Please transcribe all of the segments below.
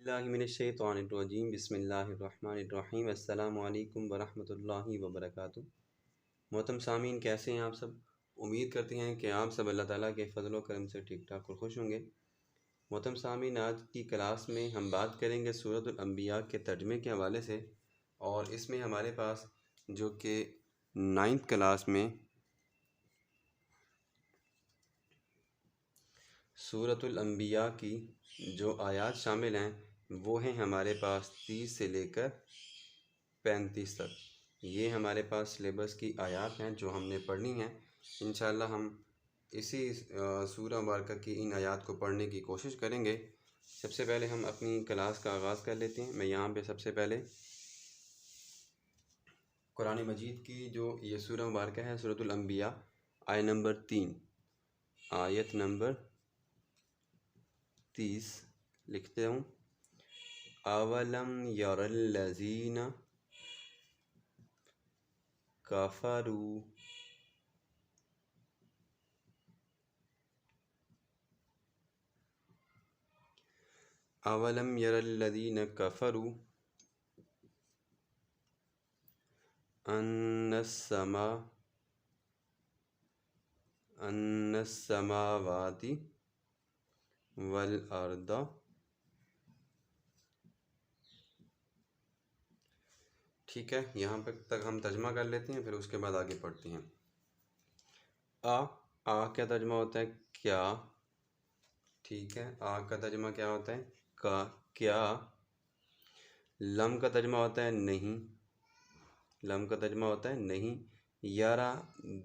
اللہ من الشیطان الرجیم بسم اللہ الرحمن الرحیم السلام علیکم ورحمۃ اللہ وبرکاتہ۔ محترم سامعین، کیسے ہیں آپ سب؟ امید کرتے ہیں کہ آپ سب اللہ تعالیٰ کے فضل و کرم سے ٹھیک ٹھاک اور خوش ہوں گے۔ محترم سامعین، آج کی کلاس میں ہم بات کریں گے سورۃ الانبیاء کے ترجمے کے حوالے سے، اور اس میں ہمارے پاس جو کہ 9th کلاس میں سورۃ الانبیاء کی جو آیات شامل ہیں وہ ہیں ہمارے پاس 30 سے لے کر 35 تک۔ یہ ہمارے پاس سلیبس کی آیات ہیں جو ہم نے پڑھنی ہیں۔ انشاءاللہ ہم اسی سورہ مبارکہ کی ان آیات کو پڑھنے کی کوشش کریں گے۔ سب سے پہلے ہم اپنی کلاس کا آغاز کر لیتے ہیں۔ میں یہاں پہ سب سے پہلے قرآن مجید کی جو یہ سورہ مبارکہ ہے سورۃ الانبیاء، آیت نمبر 3، آیت نمبر 30 لکھتے ہوں۔ اولم یر الذین کفروا اولم یر الذین کفروا ان السماوات والارض۔ ٹھیک ہے، یہاں تک ہم ترجمہ کر لیتے ہیں، پھر اس کے بعد آگے پڑھتے ہیں۔ آ کیا ترجمہ ہوتا ہے؟ کیا۔ ٹھیک ہے، آ کا ترجمہ کیا ہوتا ہے؟ کیا۔ لم کا ترجمہ ہوتا ہے نہیں، لم کا ترجمہ ہوتا ہے نہیں۔ یارا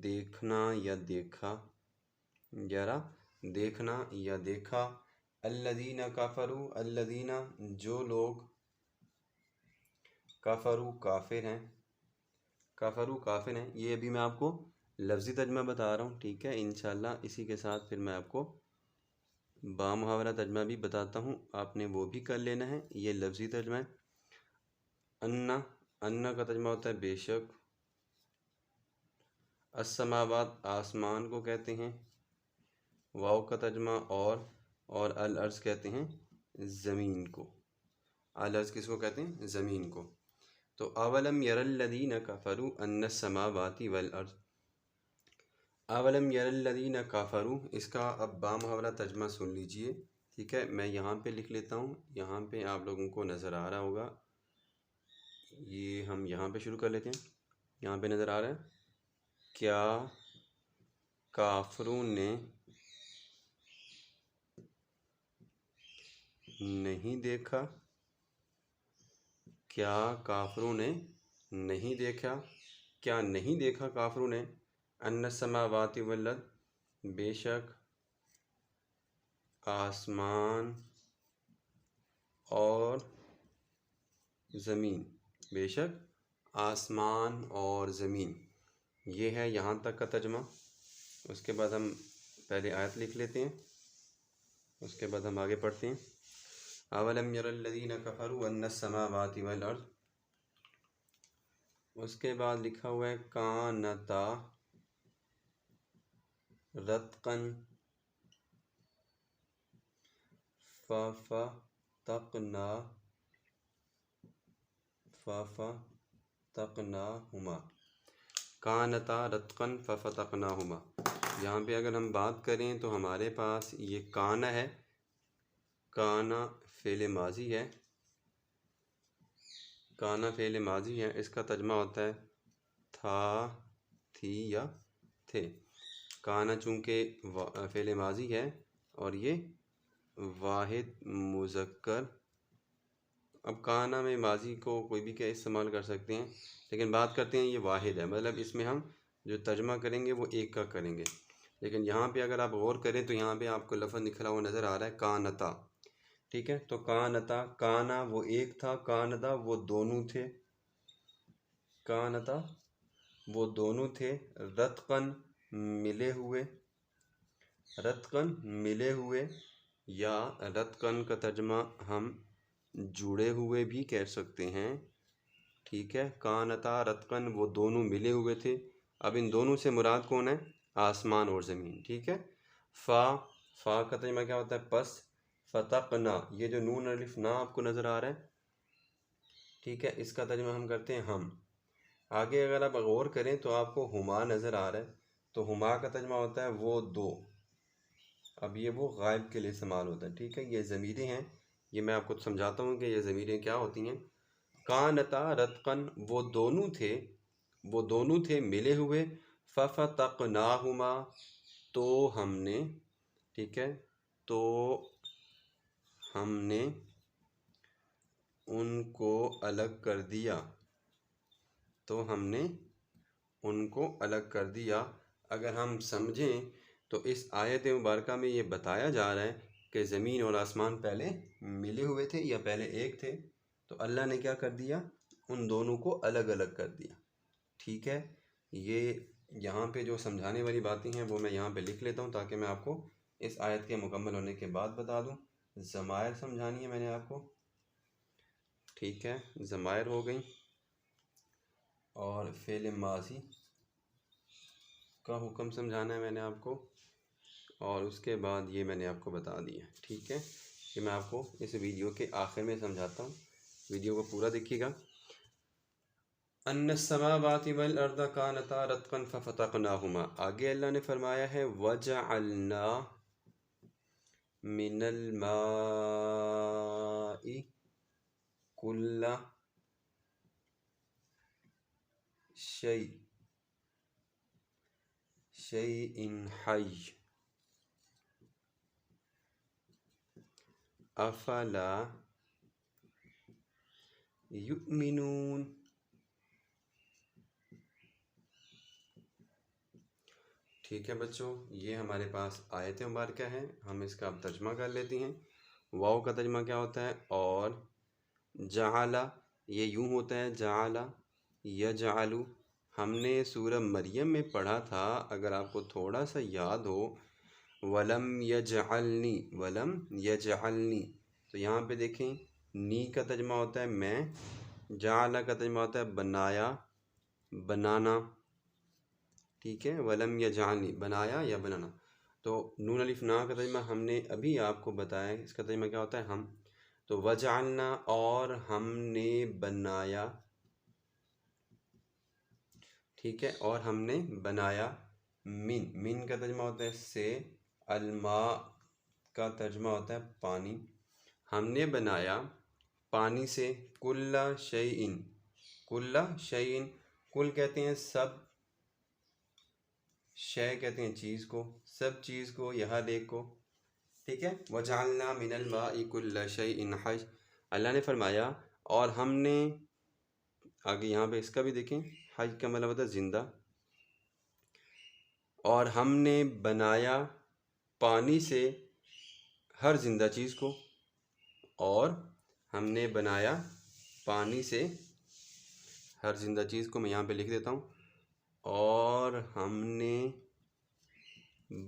دیکھنا یا دیکھا، یارا دیکھنا یا دیکھا۔ الذین کفروا، الذین جو لوگ، کفروا کافر ہیں، کفروا کافر ہیں۔ یہ ابھی میں آپ کو لفظی ترجمہ بتا رہا ہوں، ٹھیک ہے۔ انشاءاللہ اسی کے ساتھ پھر میں آپ کو بامحاورہ ترجمہ بھی بتاتا ہوں، آپ نے وہ بھی کر لینا ہے۔ یہ لفظی ترجمہ ہے۔ انا کا ترجمہ ہوتا ہے بے شک۔ السماوات آسمان کو کہتے ہیں۔ واو کا ترجمہ اور الارض کہتے ہیں زمین کو۔ الارض کس کو کہتے ہیں؟ زمین کو۔ تو اولم یر الذین کفروا ان السماوات والارض، اولم یر الذین کفروا، اس کا اب بامحاورہ ترجمہ سن لیجئے، ٹھیک ہے۔ میں یہاں پہ لکھ لیتا ہوں، یہاں پہ آپ لوگوں کو نظر آ رہا ہوگا۔ یہ ہم یہاں پہ شروع کر لیتے ہیں، یہاں پہ نظر آ رہا ہے۔ کیا کافروں نے نہیں دیکھا، کیا کافروں نے نہیں دیکھا، کیا نہیں دیکھا کافروں نے؟ ان السماوات والارض، بے شک آسمان اور زمین، بے شک آسمان اور زمین۔ یہ ہے یہاں تک کا ترجمہ۔ اس کے بعد ہم پہلے آیت لکھ لیتے ہیں، اس کے بعد ہم آگے پڑھتے ہیں۔ اولم یر الذین کفروا ان السماوات والارض، اس کے بعد لکھا ہوا ہے کانتا رتقا ففتقناہما، کانتا رتقا ففتقناہما۔ یہاں پہ اگر ہم بات کریں تو ہمارے پاس یہ کانا ہے، کانا فعل ماضی ہے، کانا فعل ماضی ہے، اس کا ترجمہ ہوتا ہے تھا، تھی یا تھے۔ کانا چونکہ فعل ماضی ہے اور یہ واحد مذکر، اب کانا میں ماضی کو کوئی بھی کیا استعمال کر سکتے ہیں، لیکن بات کرتے ہیں یہ واحد ہے، مطلب اس میں ہم جو ترجمہ کریں گے وہ ایک کا کریں گے۔ لیکن یہاں پہ اگر آپ غور کریں تو یہاں پہ آپ کو لفظ نکلا ہوا نظر آ رہا ہے کانتا، ٹھیک ہے۔ تو کانتا، کانا وہ ایک تھا، کانتا وہ دونوں تھے، کانتا وہ دونوں تھے، رتقن ملے ہوئے، رتقن ملے ہوئے، یا رتقن کا ترجمہ ہم جڑے ہوئے بھی کہہ سکتے ہیں، ٹھیک ہے۔ کانتا رتقن وہ دونوں ملے ہوئے تھے۔ اب ان دونوں سے مراد کون ہے؟ آسمان اور زمین، ٹھیک ہے۔ فا کا ترجمہ کیا ہوتا ہے؟ پس۔ فتقنا، یہ جو نون الف نا آپ کو نظر آ رہا ہے، ٹھیک ہے، اس کا ترجمہ ہم کرتے ہیں ہم۔ آگے اگر آپ غور کریں تو آپ کو ہما نظر آ رہا ہے، تو ہما کا ترجمہ ہوتا ہے وہ دو۔ اب یہ وہ غائب کے لیے استعمال ہوتا ہے، ٹھیک ہے، یہ ضمیریں ہیں، یہ میں آپ کو سمجھاتا ہوں کہ یہ ضمیریں کیا ہوتی ہیں۔ کانتا رتقن، وہ دونوں تھے ملے ہوئے، ففتقناہما، تو ہم نے، ٹھیک ہے، تو ہم نے ان کو الگ کر دیا، تو ہم نے ان کو الگ کر دیا۔ اگر ہم سمجھیں تو اس آیت مبارکہ میں یہ بتایا جا رہا ہے کہ زمین اور آسمان پہلے ملے ہوئے تھے یا پہلے ایک تھے، تو اللہ نے کیا کر دیا، ان دونوں کو الگ الگ کر دیا، ٹھیک ہے۔ یہ یہاں پہ جو سمجھانے والی باتیں ہیں وہ میں یہاں پہ لکھ لیتا ہوں تاکہ میں آپ کو اس آیت کے مکمل ہونے کے بعد بتا دوں۔ ضمائر سمجھانی ہے میں نے آپ کو، ٹھیک ہے، ضمائر ہو گئی، اور فعل ماضی کا حکم سمجھانا ہے میں نے آپ کو، اور اس کے بعد یہ میں نے آپ کو بتا دیا، ٹھیک ہے، کہ میں آپ کو اس ویڈیو کے آخر میں سمجھاتا ہوں، ویڈیو کو پورا دیکھیے گا۔ ان السماوات والارض کانتا رتقا ففتقناہما، آگے اللہ نے فرمایا ہے وجعلنا من الماء کل شیء حی افلا یؤمنون، ٹھیک ہے بچوں، یہ ہمارے پاس آیت مبارکہ ہے، ہم اس کا اب ترجمہ کر لیتے ہیں۔ واو کا ترجمہ کیا ہوتا ہے، اور جعل، یہ یوں ہوتا ہے جعل یجعل، ہم نے سورہ مریم میں پڑھا تھا، اگر آپ کو تھوڑا سا یاد ہو، ولم یجعلنی، تو یہاں پہ دیکھیں نی کا ترجمہ ہوتا ہے میں، جعل کا ترجمہ ہوتا ہے بنایا، بنانا، ٹھیک ہے، ولم یجعلنی، بنایا یا بنانا۔ تو نون الف نا کا ترجمہ ہم نے ابھی آپ کو بتایا، اس کا ترجمہ کیا ہوتا ہے ہم، تو وجعلنا، اور ہم نے بنایا، ٹھیک ہے، اور ہم نے بنایا، من کا ترجمہ ہوتا ہے سے، الماء کا ترجمہ ہوتا ہے پانی، ہم نے بنایا پانی سے، کل شیئن، کل کہتے ہیں سب، شے کہتے ہیں چیز کو، سب چیز کو یا ہر ایک کو، ٹھیک ہے، وجعلنا من الماء کل شیء حی، اللہ نے فرمایا اور ہم نے، آگے یہاں پہ اس کا بھی دیکھیں، حی کا مطلب ہوتا ہے زندہ، اور ہم نے بنایا پانی سے ہر زندہ چیز کو، اور ہم نے بنایا پانی سے ہر زندہ چیز کو، میں یہاں پہ لکھ دیتا ہوں، اور ہم نے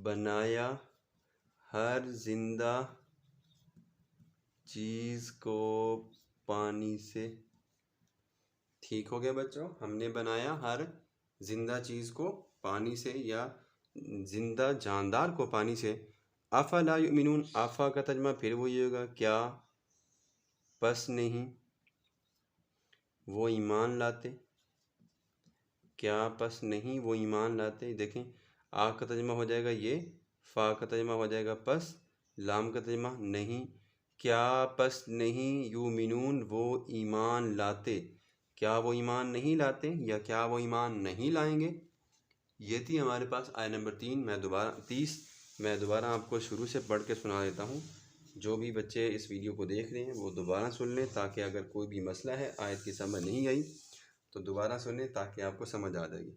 بنایا ہر زندہ چیز کو پانی سے، ٹھیک ہو گیا بچوں، ہم نے بنایا ہر زندہ چیز کو پانی سے، یا زندہ جاندار کو پانی سے۔ افلا یؤمنون، آفا کا ترجمہ پھر وہی ہوگا کیا پس نہیں وہ ایمان لاتے، کیا پس نہیں وہ ایمان لاتے، دیکھیں آ کا ترجمہ ہو جائے گا یہ، فا کا ترجمہ ہو جائے گا پس، لام کا ترجمہ نہیں، کیا پس نہیں یؤمنون وہ ایمان لاتے، کیا وہ ایمان نہیں لاتے یا کیا وہ ایمان نہیں لائیں گے۔ یہ تھی ہمارے پاس آیت نمبر 30، میں دوبارہ آپ کو شروع سے پڑھ کے سنا دیتا ہوں، جو بھی بچے اس ویڈیو کو دیکھ رہے ہیں وہ دوبارہ سن لیں، تاکہ اگر کوئی بھی مسئلہ ہے آیت کی سمجھ نہیں آئی تو دوبارہ سنیں تاکہ آپ کو سمجھ آ جائے گی،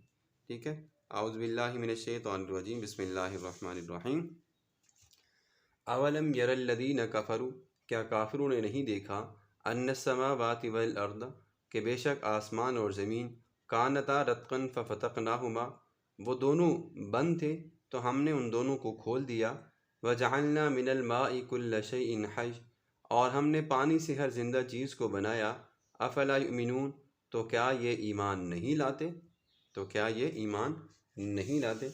ٹھیک ہے۔ اعوذ باللہ من الشیطان الرجیم، بسم اللہ الرحمن الرحیم۔ اولم یر الذین کفروا، کیا کافروں نے نہیں دیکھا، ان السماوات والارض، کہ بے شک آسمان اور زمین، کانتا رتقا ففتقناہما، وہ دونوں بند تھے تو ہم نے ان دونوں کو کھول دیا، وجعلنا من الماء کل شیء حی، اور ہم نے پانی سے ہر زندہ چیز کو بنایا، افلا یؤمنون، تو کیا یہ ایمان نہیں لاتے، تو کیا یہ ایمان نہیں لاتے۔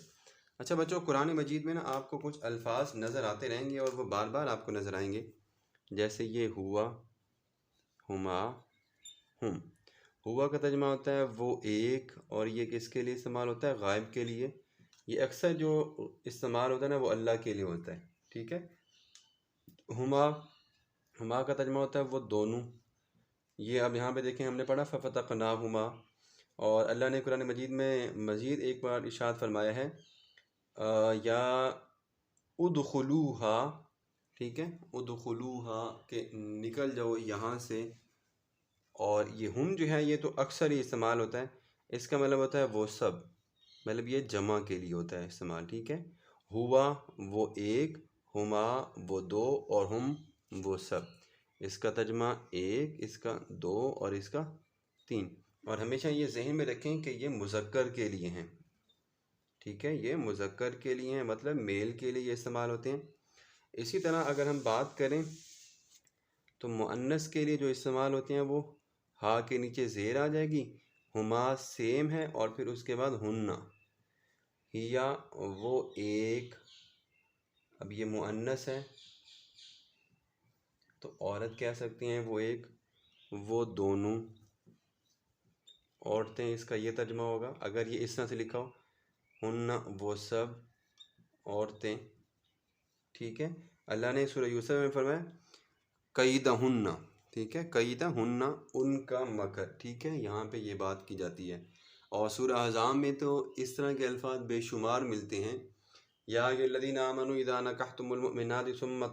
اچھا بچوں، قرآن مجید میں نا آپ کو کچھ الفاظ نظر آتے رہیں گے اور وہ بار بار آپ کو نظر آئیں گے، جیسے یہ ہوا، ہما، ہم۔ ہوا کا ترجمہ ہوتا ہے وہ ایک، اور یہ کس کے لیے استعمال ہوتا ہے؟ غائب کے لیے۔ یہ اکثر جو استعمال ہوتا ہے نا وہ اللہ کے لیے ہوتا ہے، ٹھیک ہے۔ ہما، ہما کا ترجمہ ہوتا ہے وہ دونوں۔ یہ اب یہاں پہ دیکھیں ہم نے پڑھا ففتقناہما، اور اللہ نے قرآن مجید میں مزید ایک بار ارشاد فرمایا ہے یا ادخلوہا، ٹھیک ہے، ادخلوہا کہ نکل جاؤ یہاں سے۔ اور یہ ہم جو ہے یہ تو اکثر ہی استعمال ہوتا ہے، اس کا مطلب ہوتا ہے وہ سب، مطلب یہ جمع کے لیے ہوتا ہے استعمال، ٹھیک ہے۔ ہوا وہ ایک، ہما وہ دو، اور ہم وہ سب۔ اس کا ترجمہ ایک، اس کا دو، اور اس کا تین۔ اور ہمیشہ یہ ذہن میں رکھیں کہ یہ مذکر کے لیے ہیں، ٹھیک ہے، یہ مذکر کے لیے ہیں، مطلب میل کے لیے یہ استعمال ہوتے ہیں۔ اسی طرح اگر ہم بات کریں تو مؤنث کے لیے جو استعمال ہوتے ہیں وہ ہا کے نیچے زیر آ جائے گی، ہما سیم ہے، اور پھر اس کے بعد ہننا، ہیا وہ ایک، اب یہ مؤنث ہے تو عورت کہہ سکتے ہیں وہ ایک، وہ دونوں عورتیں، اس کا یہ ترجمہ ہوگا اگر یہ اس طرح سے لکھا ہو، ہننا وہ سب عورتیں، ٹھیک ہے۔ اللہ نے سورہ یوسف میں فرمایا قیدہن، ٹھیک ہے، قیدہن ان کا مکر، ٹھیک ہے، یہاں پہ یہ بات کی جاتی ہے۔ اور سورہ احزاب میں تو اس طرح کے الفاظ بے شمار ملتے ہیں، یا ایھا الذین آمنوا اذا نکحتم المؤمنات ثم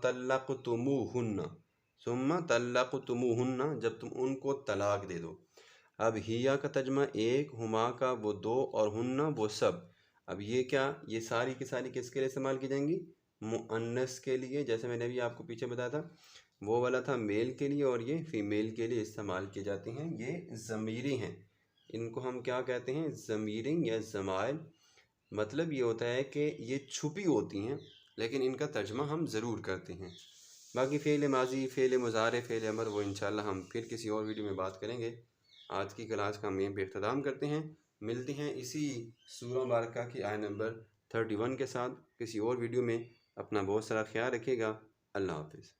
طلقتموہن، جب تم ان کو طلاق دے دو۔ اب ہیا کا ترجمہ ایک، ہما کا وہ دو، اور ہننا وہ سب۔ اب یہ کیا، یہ ساری کی ساری کس کے لیے استعمال کی جائیں گی؟ مؤنث کے لیے، جیسے میں نے ابھی آپ کو پیچھے بتایا تھا وہ والا تھا میل کے لیے، اور یہ فیمیل کے لیے استعمال کی جاتی ہیں۔ یہ ضمیریں ہیں، ان کو ہم کیا کہتے ہیں؟ ضمیریں یا ضمائر۔ مطلب یہ ہوتا ہے کہ یہ چھپی ہوتی ہیں لیکن ان کا ترجمہ ہم ضرور کرتے ہیں۔ باقی فعل ماضی، فعل مضارع، فعل امر وہ انشاءاللہ ہم پھر کسی اور ویڈیو میں بات کریں گے۔ آج کی کلاس کا ہم یہیں پہ اختتام کرتے ہیں، ملتے ہیں اسی سورہ مبارکہ کی آیت نمبر 31 کے ساتھ کسی اور ویڈیو میں۔ اپنا بہت سارا خیال رکھیے گا، اللہ حافظ۔